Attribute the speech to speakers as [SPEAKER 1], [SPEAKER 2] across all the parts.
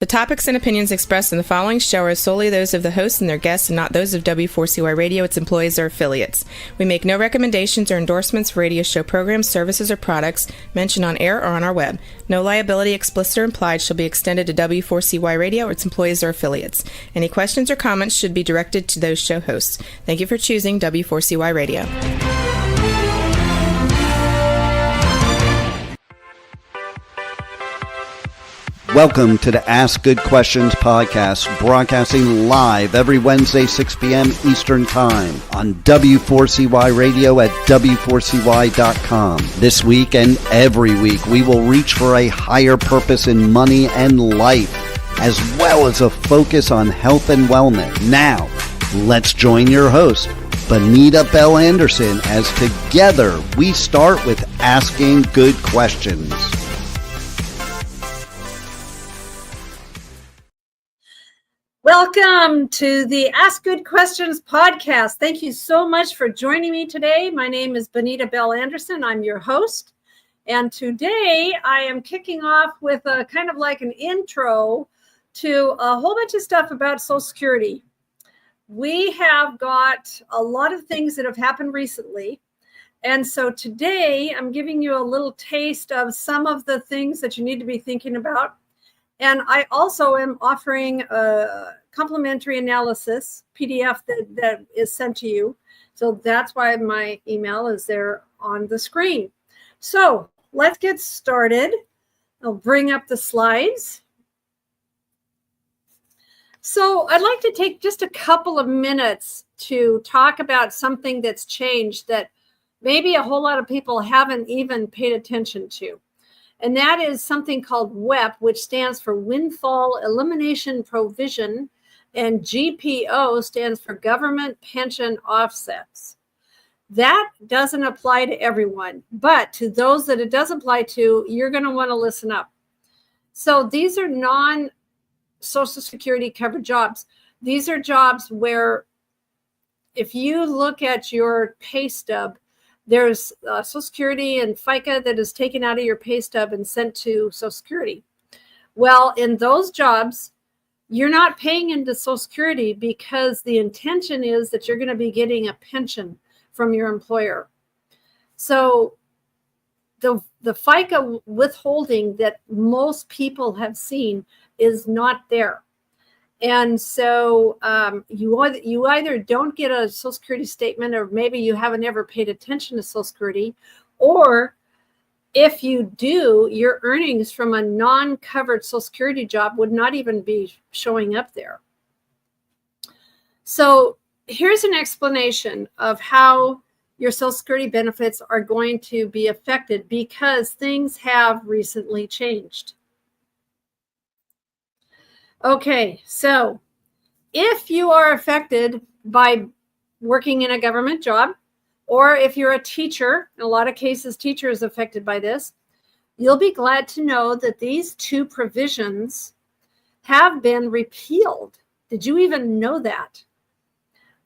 [SPEAKER 1] topics and opinions expressed in the following show are solely those of the hosts and their guests and not those of W4CY Radio, its employees, or affiliates. We make no recommendations or endorsements for radio show programs, services, or products mentioned on air or on our web. No liability, explicit or implied, shall be extended to W4CY Radio or its employees or affiliates. Any questions or comments should be directed to those show hosts. Thank you for choosing W4CY Radio.
[SPEAKER 2] Welcome to the Ask Good Questions podcast, broadcasting live every Wednesday, 6 p.m. Eastern Time on W4CY Radio at W4CY.com. This week and every week, we will reach for a higher purpose in money and life, as well as a focus on health and wellness. Now, let's join your host, Bonita Bell Anderson, as together we start with Asking Good Questions.
[SPEAKER 3] Welcome to the Ask Good Questions podcast. Thank you so much for joining me today. My name is Bonita Bell Anderson. I'm your host. And today I am kicking off with a kind of like an intro to a whole bunch of stuff about Social Security. We have got a lot of things that have happened recently. And so today I'm giving you a little taste of some of the things that you need to be thinking about. And I also am offering a complimentary analysis PDF that is sent to you. So that's why my email is there on the screen. So let's get started. I'll bring up the slides. So I'd like to take just a couple of minutes to talk about something that's changed that maybe a whole lot of people haven't even paid attention to. And that is something called WEP, which stands for Windfall Elimination Provision, and GPO stands for Government Pension Offsets. That doesn't apply to everyone, but to those that it does apply to, you're going to want to listen up. So these are non-Social Security covered jobs. These are jobs where if you look at your pay stub, there's Social Security and FICA that is taken out of your pay stub and sent to Social Security. Well, in those jobs, you're not paying into Social Security because the intention is that you're going to be getting a pension from your employer. So the FICA withholding that most people have seen is not there. And so you either don't get a Social Security statement, or maybe you haven't ever paid attention to Social Security, or if you do, your earnings from a non-covered Social Security job would not even be showing up there. So here's an explanation of how your Social Security benefits are going to be affected because things have recently changed. Okay, so if you are affected by working in a government job, or if you're a teacher, in a lot of cases, teacher is affected by this, you'll be glad to know that these two provisions have been repealed. Did you even know that?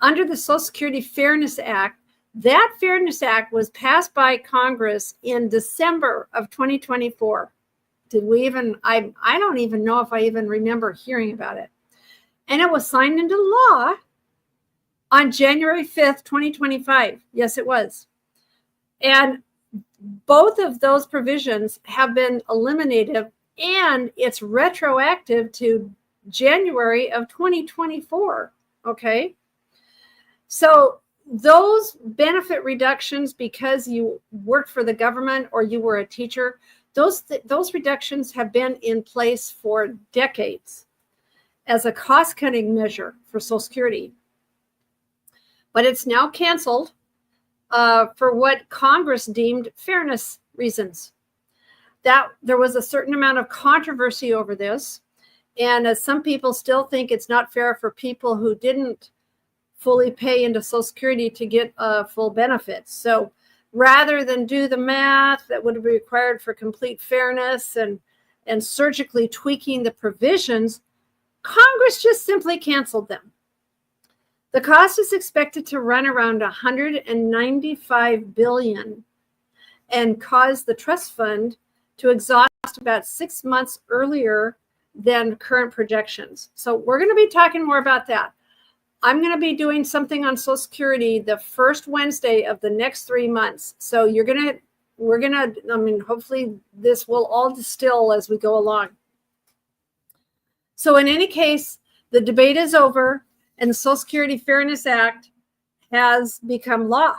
[SPEAKER 3] Under the Social Security Fairness Act, that Fairness Act was passed by Congress in December of 2024. Did we even, I don't even know if I even remember hearing about it. And it was signed into law on January 5th, 2025. Yes, it was. And both of those provisions have been eliminated, and it's retroactive to January of 2024. Okay. So those benefit reductions, because you worked for the government or you were a teacher, those reductions have been in place for decades as a cost-cutting measure for Social Security. But it's now canceled for what Congress deemed fairness reasons. That there was a certain amount of controversy over this, and some people still think it's not fair for people who didn't fully pay into Social Security to get full benefits. So rather than do the math that would be required for complete fairness and surgically tweaking the provisions, Congress just simply canceled them. The cost is expected to run around $195 billion and cause the trust fund to exhaust about 6 months earlier than current projections. So we're going to be talking more about that. I'm going to be doing something on Social Security the first Wednesday of the next 3 months. So hopefully this will all distill as we go along. So in any case, the debate is over and the Social Security Fairness Act has become law.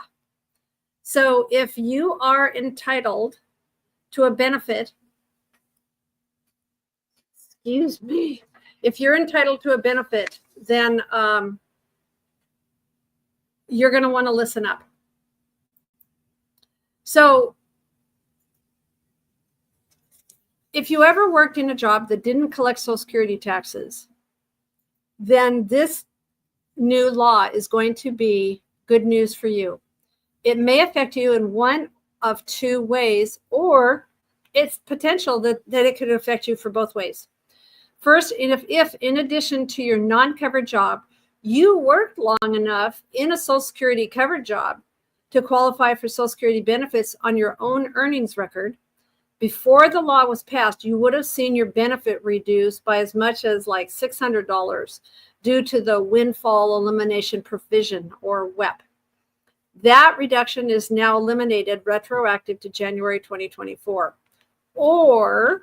[SPEAKER 3] So if you are entitled to a benefit, if you're entitled to a benefit, then you're going to want to listen up. So if you ever worked in a job that didn't collect Social Security taxes, then this new law is going to be good news for you. It may affect you in one of two ways, or it's potential that it could affect you for both ways. First, if in addition to your non-covered job, you worked long enough in a Social Security covered job to qualify for Social Security benefits on your own earnings record, before the law was passed, you would have seen your benefit reduced by as much as like $600 due to the Windfall Elimination Provision, or WEP. That reduction is now eliminated retroactive to January 2024. Or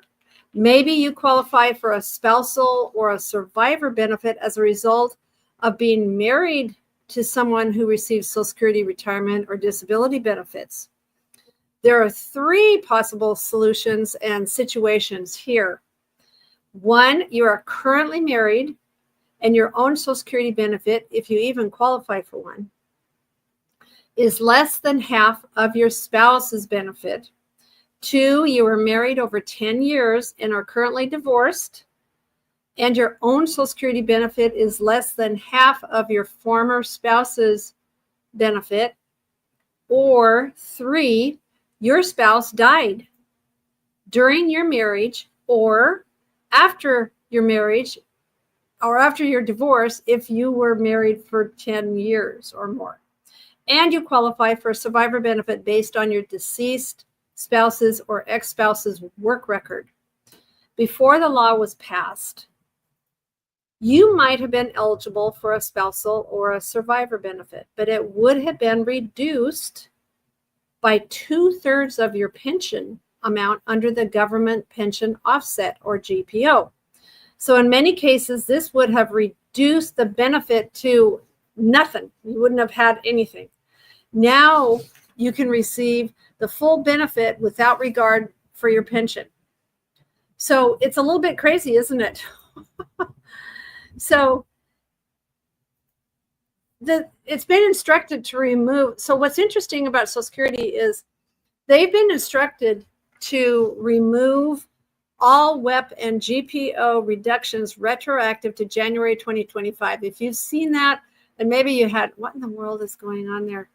[SPEAKER 3] maybe you qualify for a spousal or a survivor benefit as a result of being married to someone who receives Social Security, retirement, or disability benefits. There are three possible solutions and situations here. One, you are currently married and your own Social Security benefit, if you even qualify for one, is less than half of your spouse's benefit. Two, you were married over 10 years and are currently divorced, and your own Social Security benefit is less than half of your former spouse's benefit. Or three, your spouse died during your marriage or after your marriage or after your divorce if you were married for 10 years or more. And you qualify for a survivor benefit based on your deceased spouse's or ex-spouse's work record. Before the law was passed, you might have been eligible for a spousal or a survivor benefit, but it would have been reduced by 2/3 of your pension amount under the government pension offset, or GPO. So in many cases, this would have reduced the benefit to nothing. You wouldn't have had anything. Now you can receive the full benefit without regard for your pension. So it's a little bit crazy, isn't it? So it's been instructed to remove. So what's interesting about Social Security is they've been instructed to remove all WEP and GPO reductions retroactive to January 2025. If you've seen that, and maybe you had, what in the world is going on there?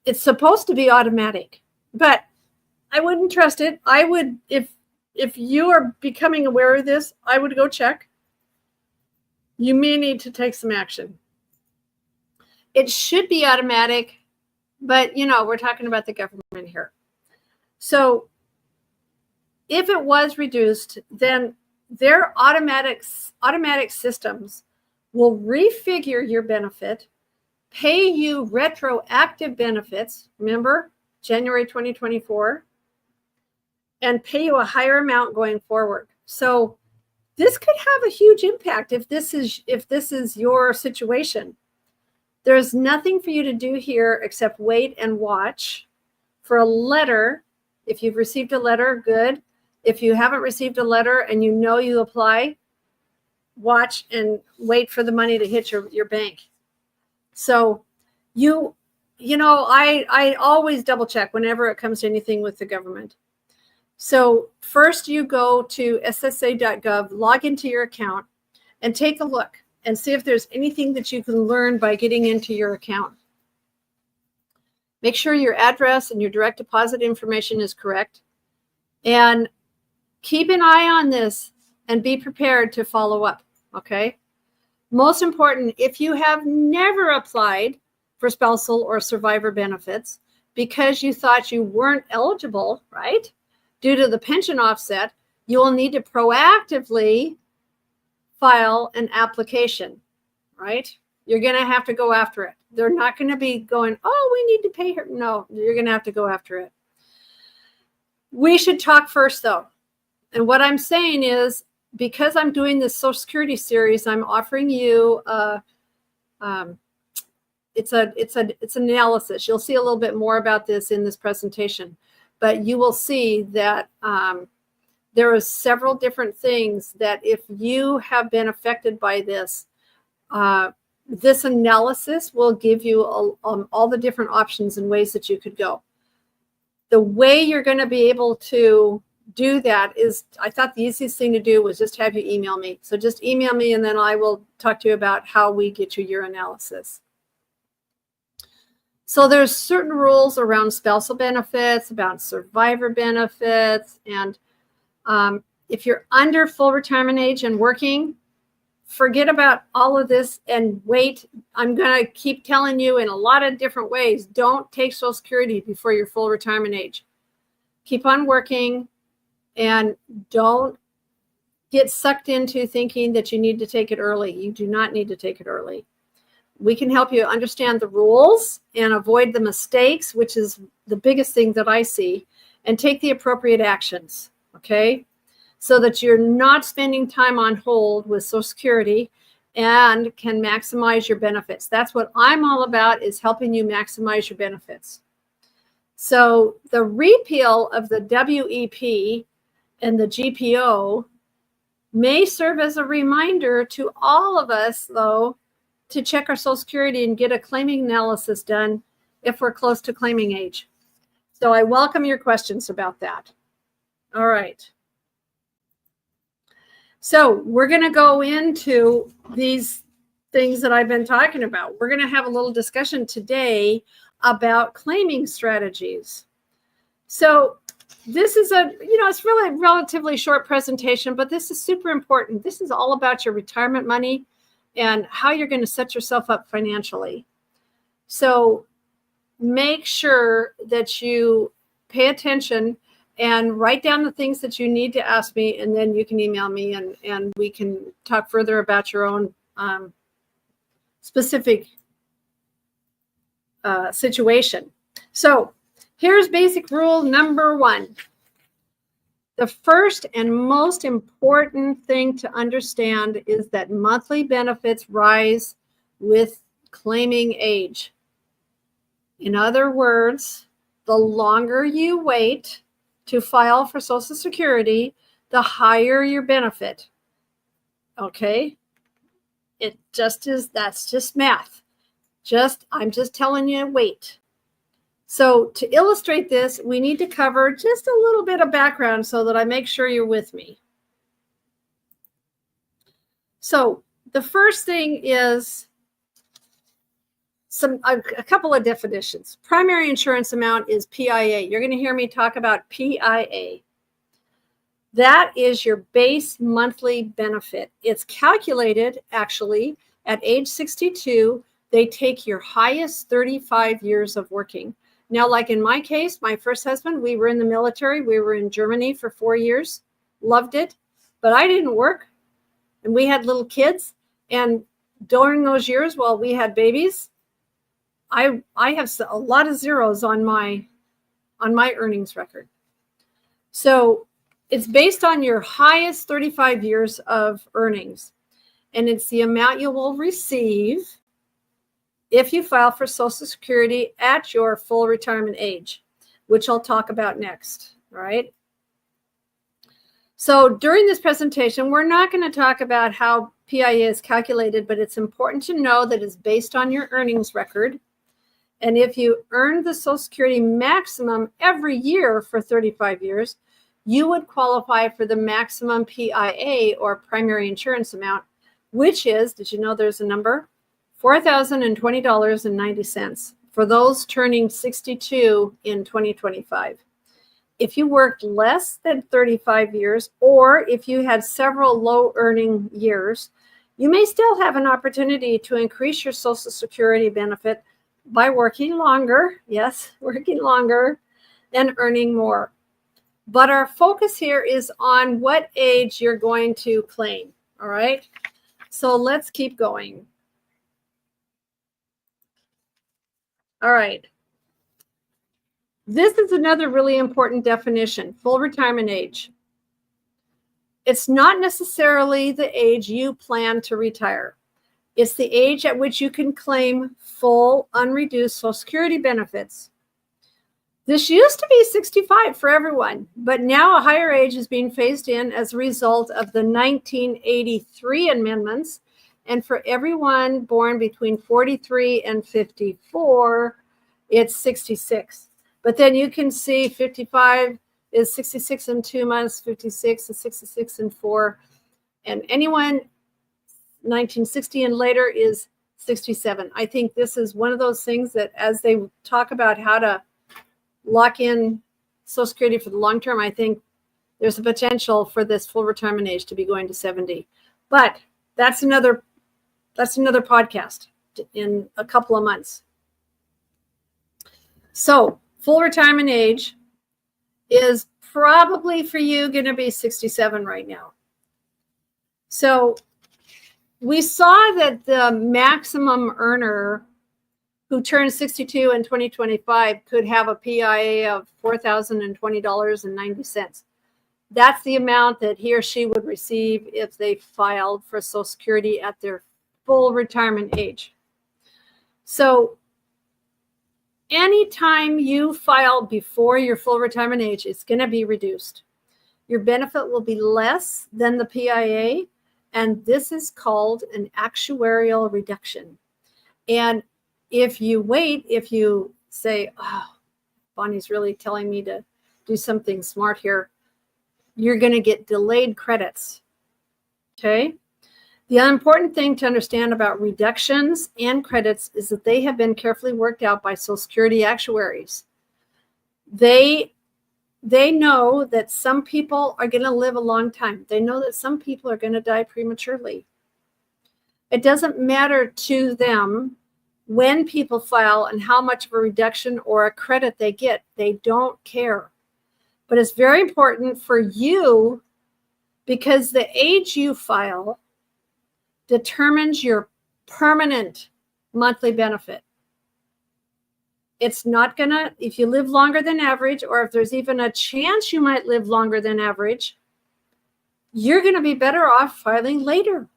[SPEAKER 3] It's supposed to be automatic, but I wouldn't trust it. I would, if you are becoming aware of this, I would go check. You may need to take some action. It should be automatic, but we're talking about the government here. So if it was reduced, then their automatic systems will refigure your benefit, pay you retroactive benefits, remember, January 2024, and pay you a higher amount going forward. So this could have a huge impact if this is your situation. There's nothing for you to do here except wait and watch for a letter. If you've received a letter, good. If you haven't received a letter and you apply, watch and wait for the money to hit your bank. So I always double check whenever it comes to anything with the government. So first you go to ssa.gov, log into your account, and take a look and see if there's anything that you can learn by getting into your account. Make sure your address and your direct deposit information is correct. And keep an eye on this and be prepared to follow up, okay? Most important, if you have never applied for spousal or survivor benefits because you thought you weren't eligible, right, due to the pension offset, you will need to proactively file an application, right? You're going to have to go after it. They're not going to be going, oh, we need to pay her. No, you're going to have to go after it. We should talk first, though. And what I'm saying is, because I'm doing this Social Security series, I'm offering you it's analysis. You'll see a little bit more about this in this presentation, but you will see that there are several different things that if you have been affected by this, this analysis will give you all the different options and ways that you could go. The way you're going to be able to do that is, I thought the easiest thing to do was just have you email me. So just email me and then I will talk to you about how we get you your analysis. So there's certain rules around spousal benefits, about survivor benefits, and if you're under full retirement age and working, forget about all of this and wait. I'm going to keep telling you in a lot of different ways, don't take Social Security before your full retirement age. Keep on working and don't get sucked into thinking that you need to take it early. You do not need to take it early. We can help you understand the rules and avoid the mistakes, which is the biggest thing that I see, and take the appropriate actions, okay? So that you're not spending time on hold with Social Security and can maximize your benefits. That's what I'm all about, is helping you maximize your benefits. So the repeal of the WEP and the GPO may serve as a reminder to all of us, though, to check our Social Security and get a claiming analysis done if we're close to claiming age. So I welcome your questions about that. All right. So we're going to go into these things that I've been talking about. We're going to have a little discussion today about claiming strategies. So this is it's really a relatively short presentation, but this is super important. This is all about your retirement money and how you're going to set yourself up financially. So make sure that you pay attention and write down the things that you need to ask me, and then you can email me and we can talk further about your own specific situation. So here's basic rule number 1. The first and most important thing to understand is that monthly benefits rise with claiming age. In other words, the longer you wait to file for Social Security, the higher your benefit. Okay? It just is, that's just math. I'm just telling you, wait. So to illustrate this, we need to cover just a little bit of background so that I make sure you're with me. So the first thing is a couple of definitions. Primary insurance amount is PIA. You're going to hear me talk about PIA. That is your base monthly benefit. It's calculated actually at age 62. They take your highest 35 years of working. Now, like in my case, my first husband, we were in the military. We were in Germany for 4 years. Loved it. But I didn't work. And we had little kids. And during those years while we had babies, I have a lot of zeros on my earnings record. So it's based on your highest 35 years of earnings. And it's the amount you will receive if you file for Social Security at your full retirement age, which I'll talk about next, all right? So during this presentation, we're not going to talk about how PIA is calculated, but it's important to know that it's based on your earnings record. And if you earn the Social Security maximum every year for 35 years, you would qualify for the maximum PIA, or primary insurance amount, which is, did you know there's a number? $4,020.90 for those turning 62 in 2025. If you worked less than 35 years, or if you had several low earning years, you may still have an opportunity to increase your Social Security benefit by working longer, yes, working longer, and earning more. But our focus here is on what age you're going to claim. All right. So let's keep going. All right. This is another really important definition, full retirement age. It's not necessarily the age you plan to retire. It's the age at which you can claim full unreduced Social Security benefits. This used to be 65 for everyone, but now a higher age is being phased in as a result of the 1983 amendments. And for everyone born between 43 and 54, it's 66. But then you can see 55 is 66 and 2 months, 56 is 66 and 4. And anyone 1960 and later is 67. I think this is one of those things that as they talk about how to lock in Social Security for the long term, I think there's a potential for this full retirement age to be going to 70. But that's another podcast in a couple of months. So full retirement age is probably for you going to be 67 right now. So we saw that the maximum earner who turns 62 in 2025 could have a PIA of $4,020.90. That's the amount that he or she would receive if they filed for Social Security at their full retirement age. So anytime you file before your full retirement age, it's going to be reduced. Your benefit will be less than the PIA, and this is called an actuarial reduction. And if you wait, if you say, oh, Bonnie's really telling me to do something smart here, you're going to get delayed credits. Okay? The important thing to understand about reductions and credits is that they have been carefully worked out by Social Security actuaries. They know that some people are going to live a long time. They know that some people are going to die prematurely. It doesn't matter to them when people file and how much of a reduction or a credit they get. They don't care. But it's very important for you because the age you file determines your permanent monthly benefit. It's not gonna, if you live longer than average, or if there's even a chance you might live longer than average, you're gonna be better off filing later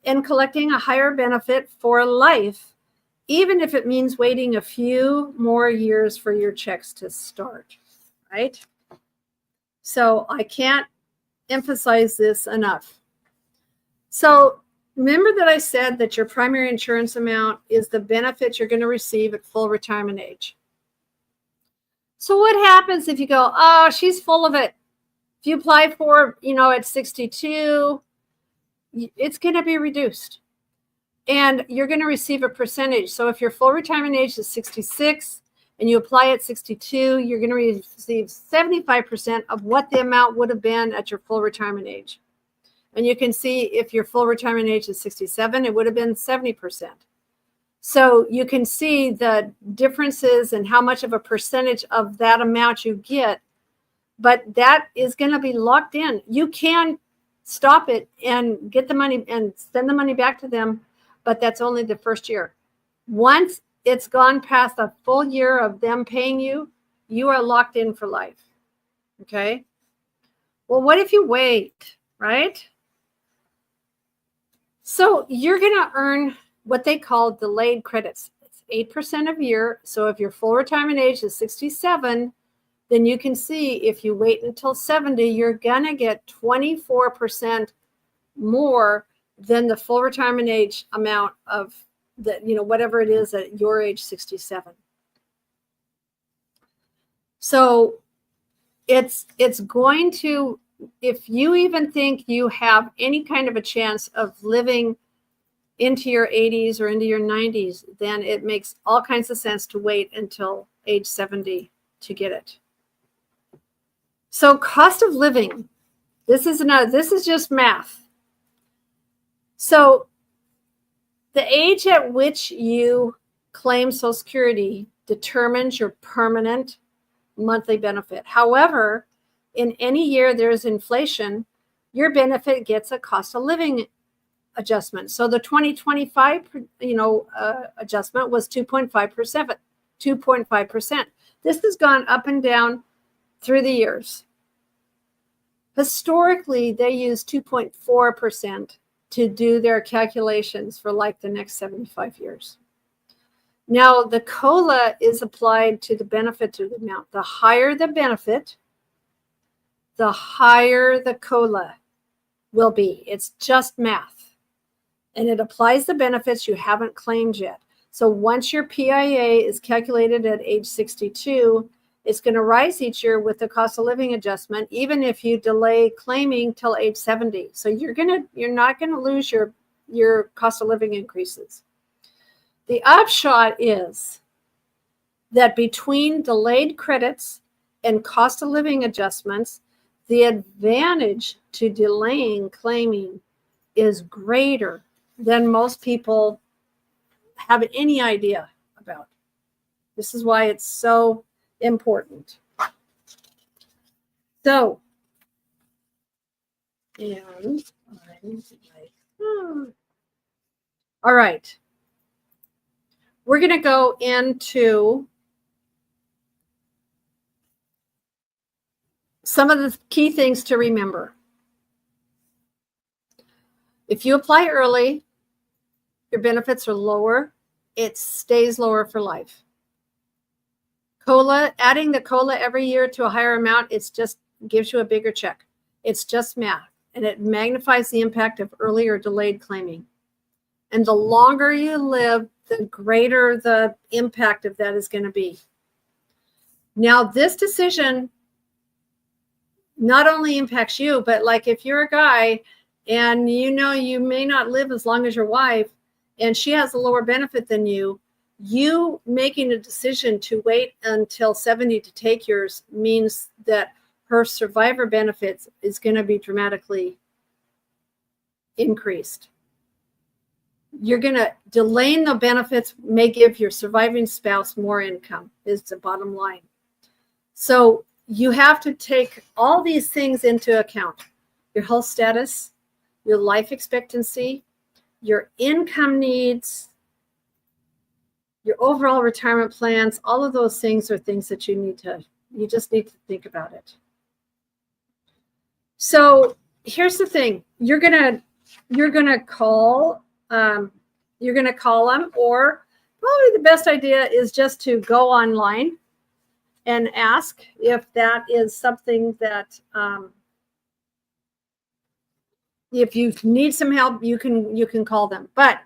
[SPEAKER 3] and collecting a higher benefit for life, even if it means waiting a few more years for your checks to start, right? So I can't emphasize this enough. So remember that I said that your primary insurance amount is the benefit you're going to receive at full retirement age. So what happens if you go, oh, she's full of it? If you apply for, at 62, it's going to be reduced. And you're going to receive a percentage. So if your full retirement age is 66 and you apply at 62, you're going to receive 75% of what the amount would have been at your full retirement age. And you can see if your full retirement age is 67, it would have been 70%. So you can see the differences and how much of a percentage of that amount you get. But that is going to be locked in. You can stop it and get the money and send the money back to them, but that's only the first year. Once it's gone past a full year of them paying you, you are locked in for life. Okay? Well, what if you wait, right? So you're going to earn what they call delayed credits. It's 8% a year. So if your full retirement age is 67, then you can see if you wait until 70, you're going to get 24% more than the full retirement age amount of the, whatever it is at your age 67. So it's going to, if you even think you have any kind of a chance of living into your 80s or into your 90s, then it makes all kinds of sense to wait until age 70 to get it. So cost of living, this is just math. So the age at which you claim Social Security determines your permanent monthly benefit. However, in any year there's inflation, your benefit gets a cost of living adjustment. So the 2025, adjustment was 2.5%. 2.5%. This has gone up and down through the years. Historically, they use 2.4% to do their calculations for like the next 75 years. Now, the COLA is applied to the benefit to the amount. The higher the benefit, the higher the COLA will be. It's just math. And it applies the benefits you haven't claimed yet. So once your PIA is calculated at age 62, it's going to rise each year with the cost of living adjustment, even if you delay claiming till age 70. So you're not going to lose your cost of living increases. The upshot is that between delayed credits and cost of living adjustments, the advantage to delaying claiming is greater than most people have any idea about. This is why it's so important. So, all right. We're going to go into some of the key things to remember. If you apply early, your benefits are lower. It stays lower for life. COLA, adding the COLA every year to a higher amount, it's just gives you a bigger check. It's just math, and it magnifies the impact of early or delayed claiming. And the longer you live, the greater the impact of that is going to be. Now, this decision not only impacts you, but like if you're a guy and you may not live as long as your wife and she has a lower benefit than you making a decision to wait until 70 to take yours means that her survivor benefits is going to be dramatically increased. You're going to delaying the benefits may give your surviving spouse more income is the bottom line. So you have to take all these things into account. Your health status, your life expectancy, your income needs, your overall retirement plans, all of those things are things that you just need to think about it. So here's the thing. You're gonna call them, or probably the best idea is just to go online and ask if that is something that if you need some help, you can call them. But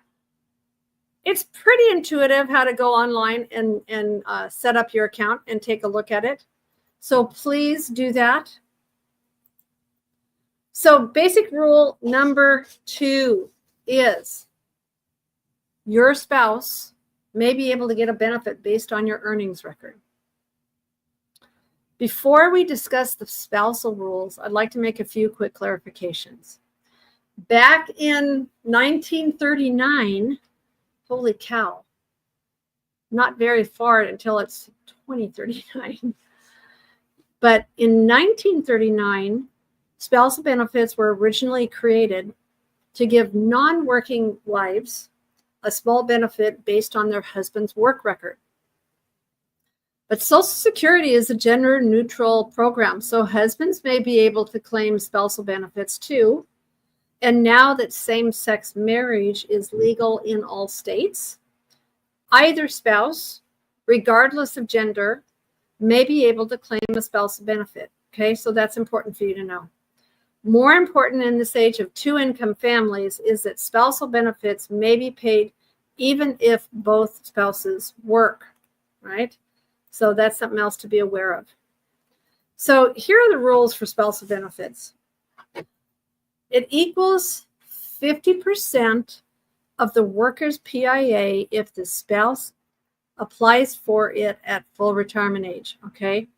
[SPEAKER 3] it's pretty intuitive how to go online and set up your account and take a look at it. So please do that. So basic rule number 2 is your spouse may be able to get a benefit based on your earnings record. Before we discuss the spousal rules, I'd like to make a few quick clarifications. Back in 1939, holy cow, not very far until it's 2039. But in 1939, spousal benefits were originally created to give non-working wives a small benefit based on their husband's work record. But Social Security is a gender-neutral program, so husbands may be able to claim spousal benefits too. And now that same-sex marriage is legal in all states, either spouse, regardless of gender, may be able to claim a spousal benefit. Okay, so that's important for you to know. More important in this age of two-income families is that spousal benefits may be paid even if both spouses work, right? So that's something else to be aware of. So here are the rules for spousal benefits. It equals 50% of the worker's PIA if the spouse applies for it at full retirement age, okay?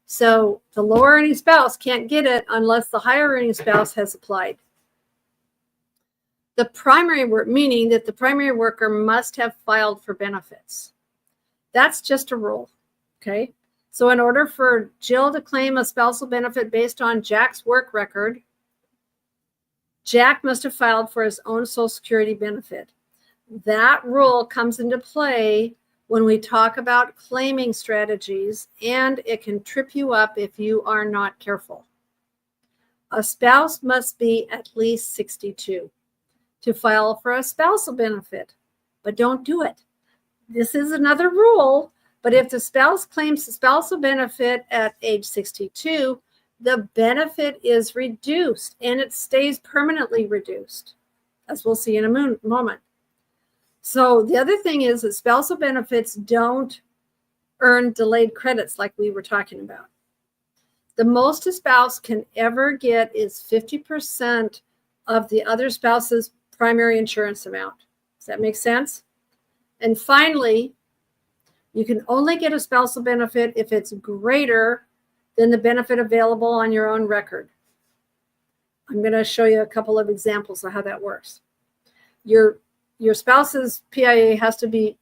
[SPEAKER 3] So the lower earning spouse can't get it unless the higher earning spouse has applied. The primary work, meaning that the primary worker must have filed for benefits. That's just a rule, okay? So in order for Jill to claim a spousal benefit based on Jack's work record, Jack must have filed for his own Social Security benefit. That rule comes into play when we talk about claiming strategies, and it can trip you up if you are not careful. A spouse must be at least 62 to file for a spousal benefit, but don't do it. This is another rule, but if the spouse claims the spousal benefit at age 62, the benefit is reduced and it stays permanently reduced, as we'll see in a moment. So the other thing is that spousal benefits don't earn delayed credits like we were talking about. The most a spouse can ever get is 50% of the other spouse's primary insurance amount. Does that make sense? And finally, you can only get a spousal benefit if it's greater than the benefit available on your own record. I'm going to show you a couple of examples of how that works. Your spouse's PIA has to be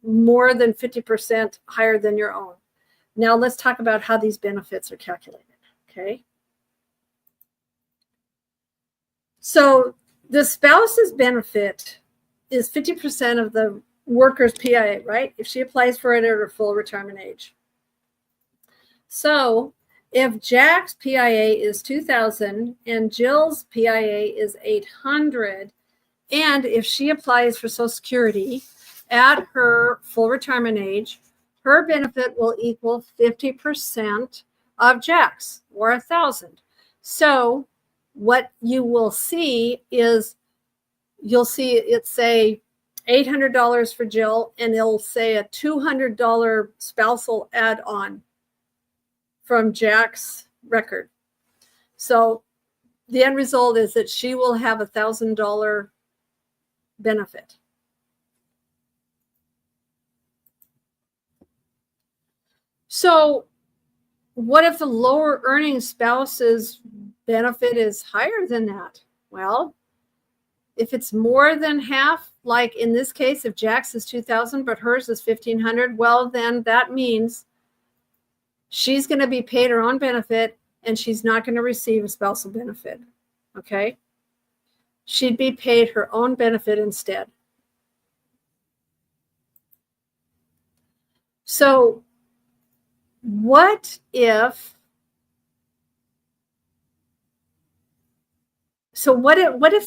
[SPEAKER 3] more than 50% higher than your own. Now let's talk about how these benefits are calculated, okay? So the spouse's benefit is 50% of the worker's PIA, right? If she applies for it at her full retirement age. So if Jack's PIA is 2,000 and Jill's PIA is 800, and if she applies for Social Security at her full retirement age, her benefit will equal 50% of Jack's, or 1,000. So what you will see is, you'll see it say $800 for Jill, and it'll say a $200 spousal add-on from Jack's record. So the end result is that she will have a $1,000 benefit. So what if the lower earning spouse's benefit is higher than that? Well, if it's more than half, like in this case, if Jack's is 2,000 but hers is 1,500, well, then that means she's going to be paid her own benefit and she's not going to receive a spousal benefit. Okay? She'd be paid her own benefit instead. So what if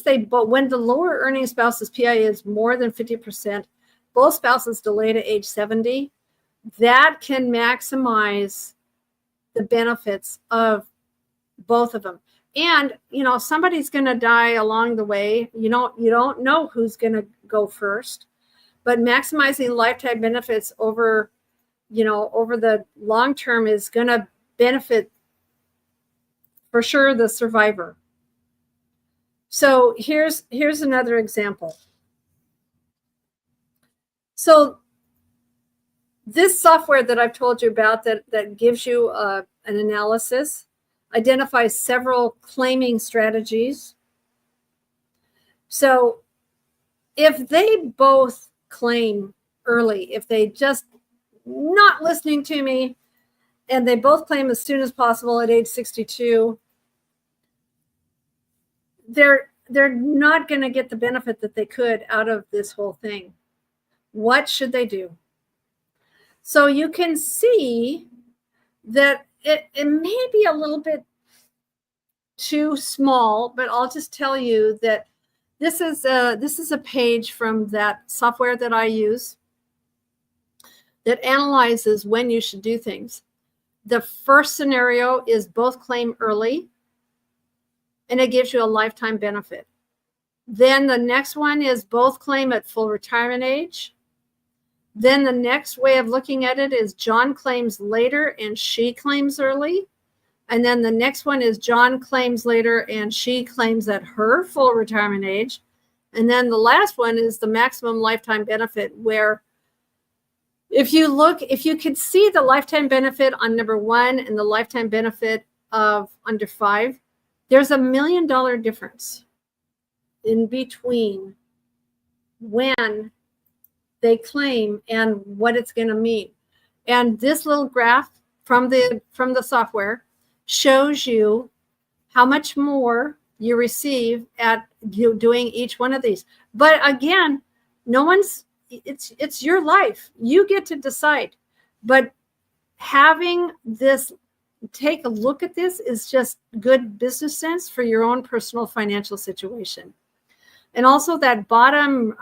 [SPEAKER 3] they, but when the lower earning spouse's PIA is more than 50%, both spouses delay to age 70, that can maximize the benefits of both of them. And, you know, somebody's going to die along the way. You don't know who's going to go first, but maximizing lifetime benefits over the long term is going to benefit for sure the survivor. So here's another example. So this software that I've told you about that gives you an analysis identifies several claiming strategies. So if they both claim early, if they just not listening to me and they both claim as soon as possible at age 62, they're not going to get the benefit that they could out of this whole thing. What should they do? So you can see that it may be a little bit too small, but I'll just tell you that this is a page from that software that I use that analyzes when you should do things. The first scenario is both claim early, and it gives you a lifetime benefit. Then the next one is both claim at full retirement age. Then the next way of looking at it is John claims later and she claims early. And then the next one is John claims later and she claims at her full retirement age. And then the last one is the maximum lifetime benefit, where if you could see the lifetime benefit on number 1 and the lifetime benefit of under 5, there's $1 million difference in between when they claim and what it's going to mean. And this little graph from the software shows you how much more you receive at you doing each one of these. But again, it's your life. You get to decide. But having this, take a look at this, is just good business sense for your own personal financial situation. And also that bottom,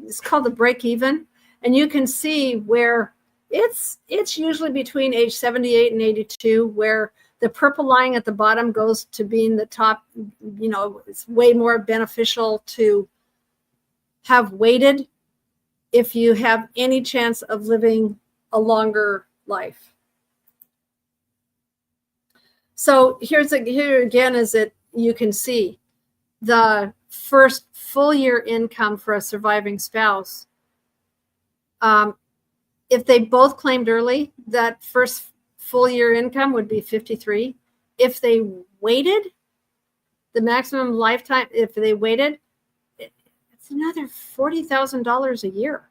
[SPEAKER 3] it's called the break even. And you can see where it's usually between age 78 and 82, where the purple line at the bottom goes to being the top. It's way more beneficial to have waited if you have any chance of living a longer life. So here again is that you can see the first full year income for a surviving spouse. If they both claimed early, that first full year income would be 53. If they waited, the maximum lifetime, if they waited, it's another $40,000 a year.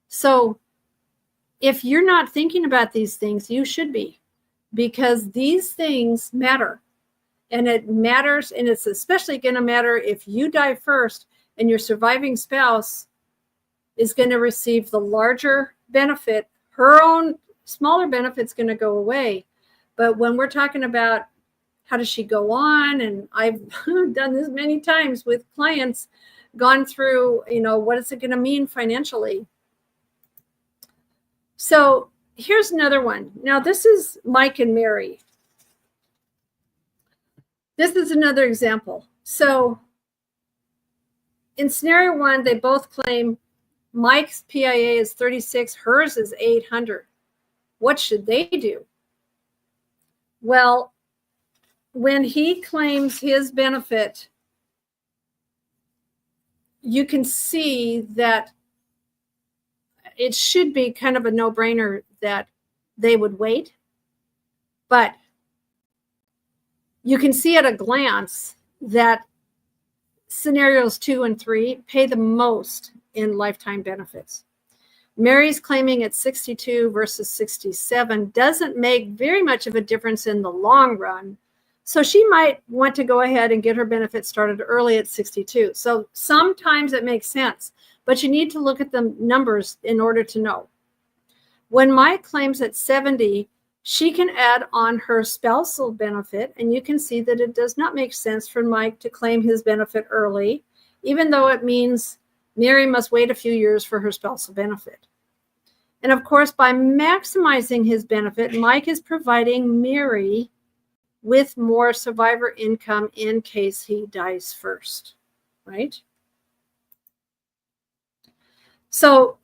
[SPEAKER 3] So if you're not thinking about these things, you should be, because these things matter. And it matters, and it's especially going to matter if you die first and your surviving spouse is going to receive the larger benefit. Her own smaller benefit's going to go away. But when we're talking about how does she go on, and I've done this many times with clients, gone through, what is it going to mean financially? So here's another one. Now, this is Mike and Mary. This is another example. So in scenario one, they both claim Mike's PIA is 36, hers is 800. What should they do? Well, when he claims his benefit, you can see that it should be kind of a no-brainer that they would wait. But you can see at a glance that scenarios 2 and 3 pay the most in lifetime benefits. Mary's claiming at 62 versus 67 doesn't make very much of a difference in the long run. So she might want to go ahead and get her benefits started early at 62. So sometimes it makes sense, but you need to look at the numbers in order to know. When Mike claims at 70, she can add on her spousal benefit, and you can see that it does not make sense for Mike to claim his benefit early, even though it means Mary must wait a few years for her spousal benefit. And of course, by maximizing his benefit, Mike is providing Mary with more survivor income in case he dies first, right? So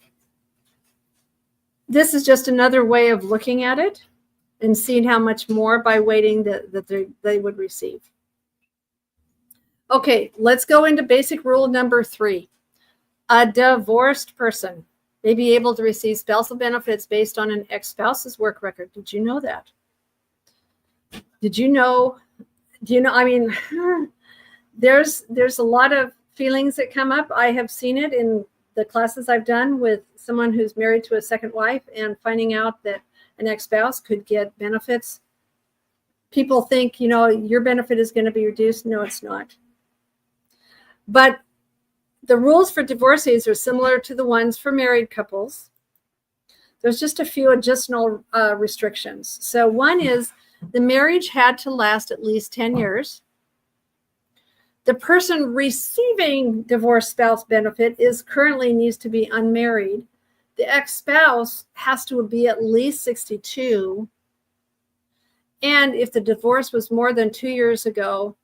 [SPEAKER 3] this is just another way of looking at it and seeing how much more by waiting that they would receive. Okay, let's go into basic rule number 3. A divorced person may be able to receive spousal benefits based on an ex-spouse's work record. Did you know that? Did you know? Do you know? I mean, there's a lot of feelings that come up. I have seen it in the classes I've done with someone who's married to a second wife and finding out that an ex-spouse could get benefits. People think, your benefit is going to be reduced. No, it's not. But the rules for divorcees are similar to the ones for married couples. There's just a few additional restrictions. So one is the marriage had to last at least 10 years. The person receiving divorce spouse benefit currently needs to be unmarried. The ex-spouse has to be at least 62. And if the divorce was more than 2 years ago,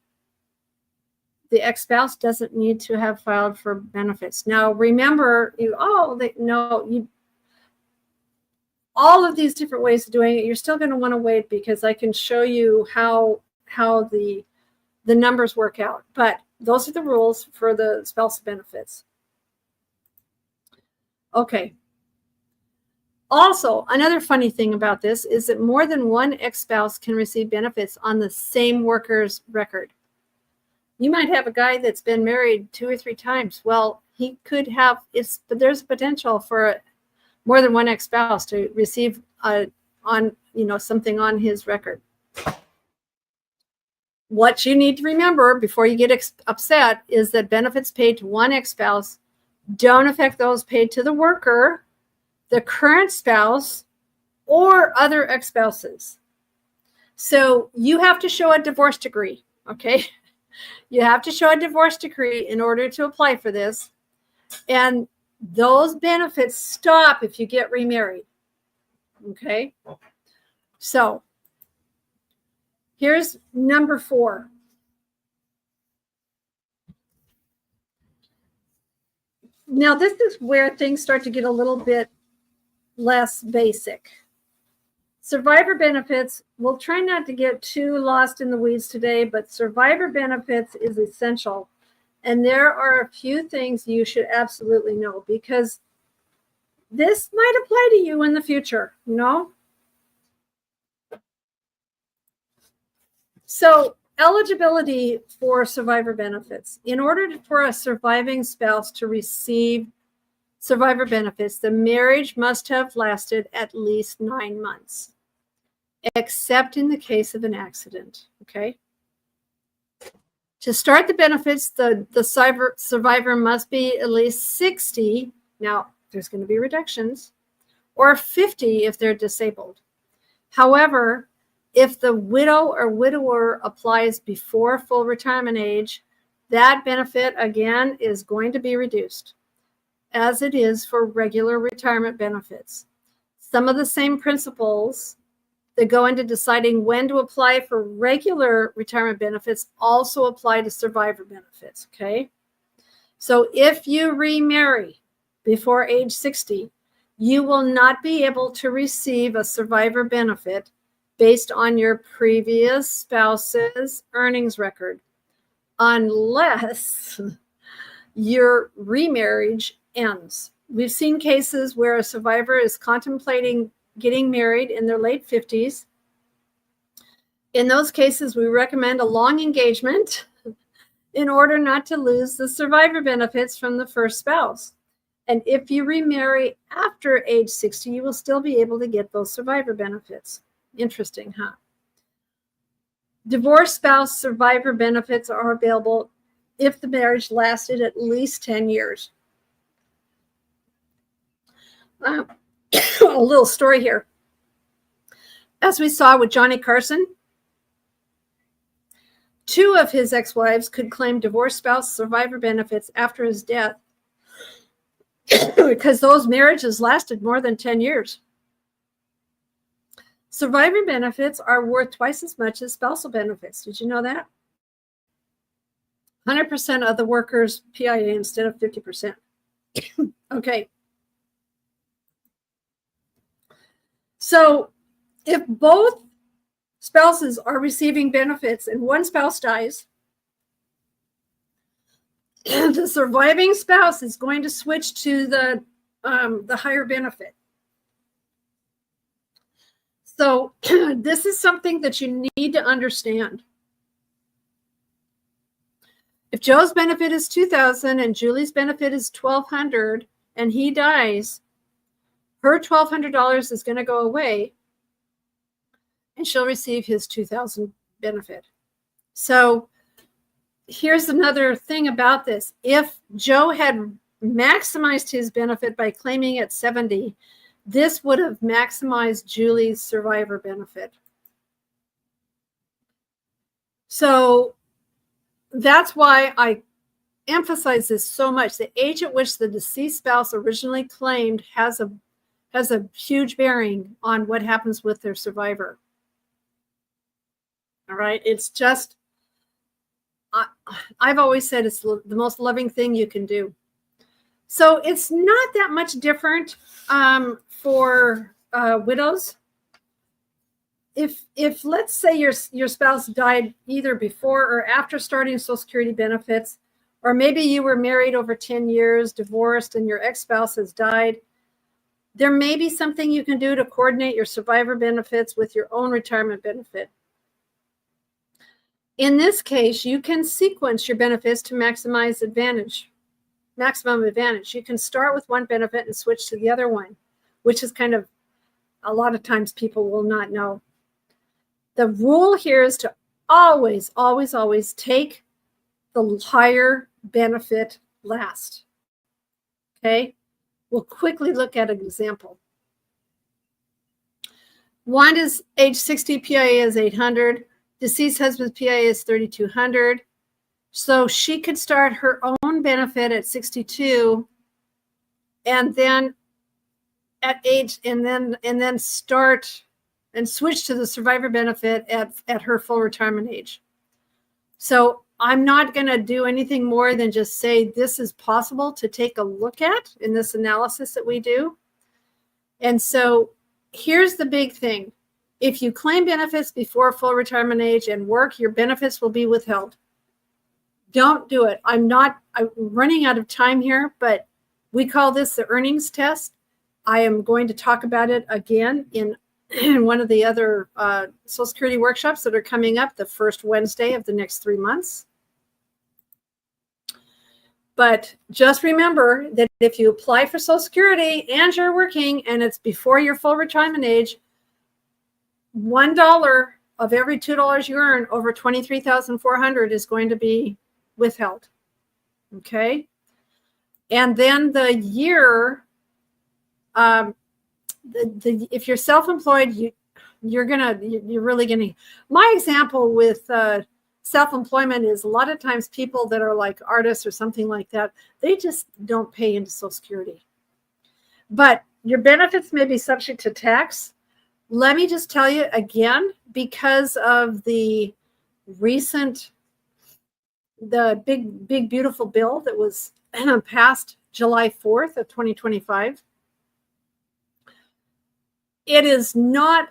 [SPEAKER 3] the ex-spouse doesn't need to have filed for benefits. Now, remember, all of these different ways of doing it, you're still going to want to wait, because I can show you how the numbers work out. But those are the rules for the spousal benefits. Okay. Also, another funny thing about this is that more than one ex-spouse can receive benefits on the same worker's record. You might have a guy that's been married 2 or 3 times. Well, he could have, but there's potential for more than one ex-spouse to receive something on his record. What you need to remember before you get upset is that benefits paid to one ex-spouse don't affect those paid to the worker, the current spouse, or other ex-spouses. So you have to show a divorce decree, okay? You have to show a divorce decree in order to apply for this. And those benefits stop if you get remarried, okay? So here's number 4. Now, this is where things start to get a little bit less basic. Survivor benefits, we'll try not to get too lost in the weeds today, but survivor benefits is essential. And there are a few things you should absolutely know, because this might apply to you in the future, you know? So, eligibility for survivor benefits. In order for a surviving spouse to receive survivor benefits, the marriage must have lasted at least 9 months, except in the case of an accident, okay? To start the benefits, the survivor must be at least 60. Now, there's going to be reductions, or 50 if they're disabled. However, if the widow or widower applies before full retirement age, that benefit, again, is going to be reduced, as it is for regular retirement benefits. Some of the same principles that go into deciding when to apply for regular retirement benefits also apply to survivor benefits, okay? So if you remarry before age 60, you will not be able to receive a survivor benefit based on your previous spouse's earnings record, unless your remarriage ends. We've seen cases where a survivor is contemplating getting married in their late 50s. In those cases, we recommend a long engagement in order not to lose the survivor benefits from the first spouse. And if you remarry after age 60, you will still be able to get those survivor benefits. Interesting, huh? Divorced spouse survivor benefits are available if the marriage lasted at least 10 years. A little story here. As we saw with Johnny Carson, 2 of his ex-wives could claim divorced spouse survivor benefits after his death because those marriages lasted more than 10 years. Survivor benefits are worth twice as much as spousal benefits. Did you know that? 100% of the workers PIA instead of 50%. Okay. So if both spouses are receiving benefits and one spouse dies, the surviving spouse is going to switch to the higher benefit. So this is something that you need to understand. If Joe's benefit is $2,000 and Julie's benefit is $1,200 and he dies, her $1,200 is going to go away and she'll receive his $2,000 benefit. So here's another thing about this. If Joe had maximized his benefit by claiming at 70, this would have maximized Julie's survivor benefit. So that's why I emphasize this so much. The age at which the deceased spouse originally claimed has a huge bearing on what happens with their survivor. All right. It's just, I've always said it's the most loving thing you can do. So it's not that much different for widows. If let's say your spouse died either before or after starting Social Security benefits, or maybe you were married over 10 years, divorced, and your ex-spouse has died, there may be something you can do to coordinate your survivor benefits with your own retirement benefit. In this case, you can sequence your benefits to maximum advantage. You can start with one benefit and switch to the other one. which is kind of a lot of times people will not know. The rule here is to always, always, always take the higher benefit last. Okay, we'll quickly look at an example. One is age 60, PIA is 800. Deceased husband's PIA is 3,200. So she could start her own benefit at 62, and then at age, and then start and switch to the survivor benefit at her full retirement age. So I'm not going to do anything more than just say this is possible to take a look at in this analysis that we do. And so here's the big thing. If you claim benefits before full retirement age and work, your benefits will be withheld. Don't do it. I'm running out of time here, but we call this the earnings test. I am going to talk about it again in one of the other Social Security workshops that are coming up the first Wednesday of the next 3 months. But just remember that if you apply for Social Security and you're working and it's before your full retirement age, $1 of every $2 you earn over $23,400 is going to be withheld. Okay. And then the year, if you're self-employed, you're really gonna. My example with self-employment is a lot of times people that are like artists or something like that, they just don't pay into Social Security. But your benefits may be subject to tax. Let me just tell you again, because of the recent, the big, beautiful bill that was passed July 4th of 2025, it is not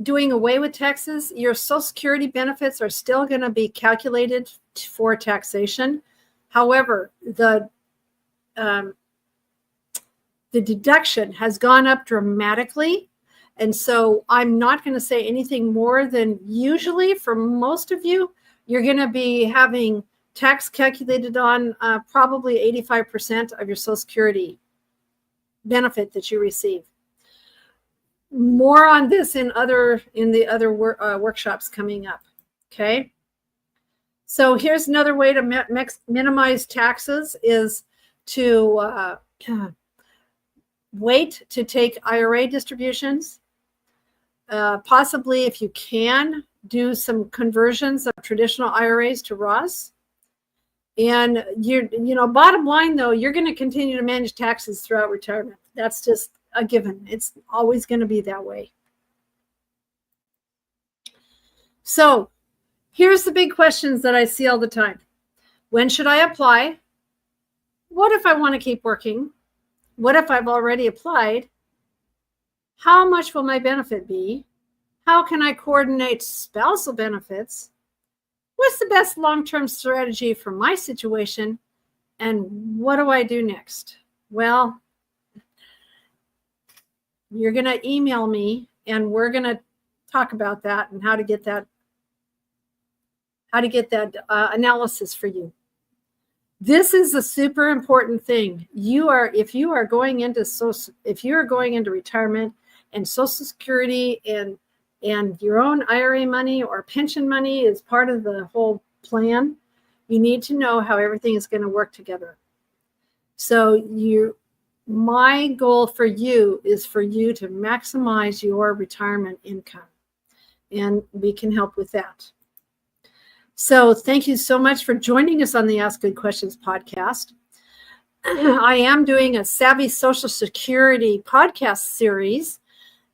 [SPEAKER 3] doing away with taxes. Your Social Security benefits are still going to be calculated for taxation. However, the deduction has gone up dramatically. And so I'm not going to say anything more than usually for most of you, you're going to be having tax calculated on probably 85% of your Social Security benefit that you receive. More on this in the other workshops coming up. Okay. So here's another way to minimize taxes is to wait to take IRA distributions. Possibly, if you can, do some conversions of traditional IRAs to Roths. And bottom line though, you're going to continue to manage taxes throughout retirement. That's just a given. It's always going to be that way. So here's the big questions that I see all the time. When should I apply? What if I want to keep working? What if I've already applied? How much will my benefit be? How can I coordinate spousal benefits? What's the best long-term strategy for my situation? And what do I do next? Well, you're going to email me and we're going to talk about that and how to get that analysis for you. This is a super important thing. If you are going into retirement and Social Security and your own IRA money or pension money is part of the whole plan, you need to know how everything is going to work together. So my goal for you is for you to maximize your retirement income, and we can help with that. So thank you so much for joining us on the Ask Good Questions podcast. I am doing a Savvy Social Security podcast series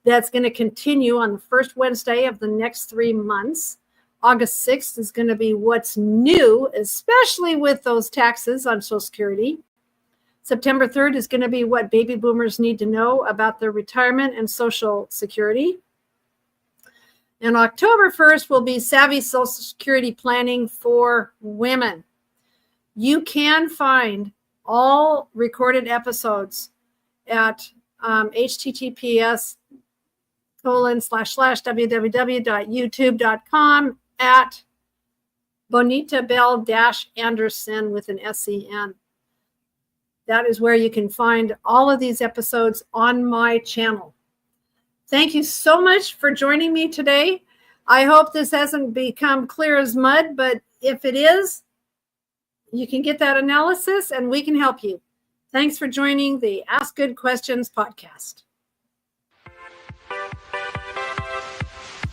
[SPEAKER 3] that's going to continue on the first Wednesday of the next 3 months. August 6th is going to be what's new, especially with those taxes on Social Security. September 3rd is going to be what baby boomers need to know about their retirement and Social Security. And October 1st will be Savvy Social Security Planning for Women. You can find all recorded episodes at https://www.youtube.com at Bonita Bell-Anderson with an SEN. That is where you can find all of these episodes on my channel. Thank you so much for joining me today. I hope this hasn't become clear as mud, but if it is, you can get that analysis and we can help you. Thanks for joining the Ask Good Questions podcast.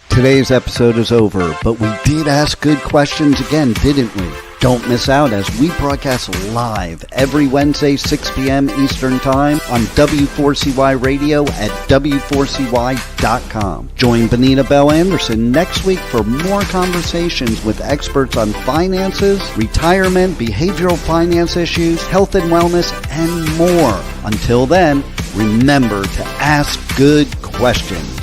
[SPEAKER 2] Today's episode is over, but we did ask good questions again, didn't we? Don't miss out as we broadcast live every Wednesday, 6 p.m. Eastern Time on W4CY Radio at W4CY.com. Join Benita Bell Anderson next week for more conversations with experts on finances, retirement, behavioral finance issues, health and wellness, and more. Until then, remember to ask good questions.